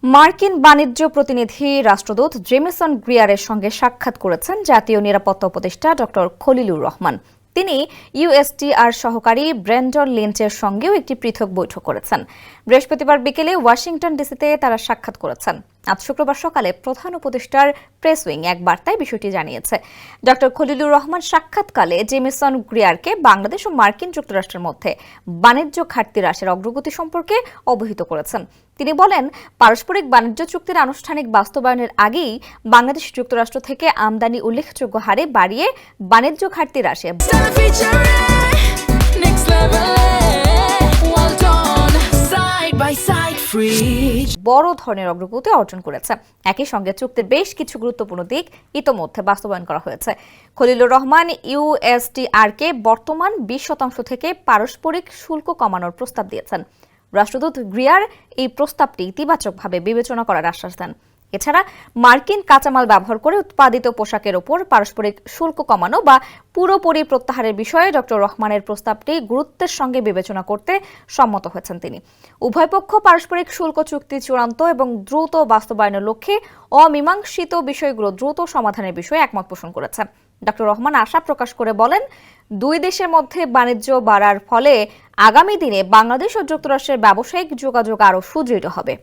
মার্কিন বাণিজ্য প্রতিনিধি রাষ্ট্রদূত জেমিসন গ্রিয়ারের সঙ্গে সাক্ষাৎ করেছেন জাতীয় নিরাপত্তা উপদেষ্টা ড খলিলুর রহমান। তিনি ইউএসটিআর সহকারী ব্রেন্ডন লিঞ্চের সঙ্গেও একটি পৃথক বৈঠক করেছেন। বৃহস্পতিবার বিকেলে ওয়াশিংটন ডিসিতে তারা সাক্ষাৎ করেছেন। আজ শুক্রবার সকালে প্রধান উপদেষ্টার প্রেস উইং এক বার্তায় বিষয়টি জানিয়েছে। ড খলিলুর রহমান সাক্ষাৎকালে জেমিসন গ্রিয়ারকে বাংলাদেশ ও মার্কিন যুক্তরাষ্ট্রের মধ্যে বাণিজ্য ঘাটতি হ্রাসের অগ্রগতি সম্পর্কে অবহিত করেছেন। তিনি বলেন, পারস্পরিক বাণিজ্য চুক্তির আনুষ্ঠানিক বাস্তবায়নের আগেই বাংলাদেশ যুক্তরাষ্ট্র থেকে আমদানি উল্লেখযোগ্য হারে বাড়িয়ে বাণিজ্য ঘাটতি হ্রাসে বড় ধরনের অগ্রগতি অর্জন করেছে। একই সঙ্গে চুক্তির বেশ কিছু গুরুত্বপূর্ণ দিক ইতোমধ্যে বাস্তবায়ন করা হয়েছে। খলিলুর রহমান ইউএসটিআরকে বর্তমান 20% থেকে পারস্পরিক শুল্ক কমানোর প্রস্তাব দিয়েছেন। রাষ্ট্রদূত গ্রিয়ার এই প্রস্তাবটি ইতিবাচকভাবে বিবেচনা করার আশ্বাস দেন। এছাড়া মার্কিন কাঁচামাল ব্যবহার করে উৎপাদিত পোশাকের ওপর পারস্পরিক শুল্ক কমানো বা পুরোপুরি প্রত্যাহারের বিষয়ে ড রহমানের প্রস্তাবটি গুরুত্বের সঙ্গে বিবেচনা করতে সম্মত হয়েছেন তিনি। উভয় পক্ষ পারস্পরিক শুল্ক চুক্তি চূড়ান্ত এবং দ্রুত বাস্তবায়নের লক্ষ্যে অমীমাংসিত বিষয়গুলো দ্রুত সমাধানের বিষয়ে একমত পোষণ করেছেন। ড রহমান আশা প্রকাশ করে বলেন, দুই দেশের মধ্যে বাণিজ্য বাড়ার ফলে আগামী দিনে বাংলাদেশ ও যুক্তরাষ্ট্রের ব্যবসায়িক যোগাযোগ আরও সুদৃঢ় হবে।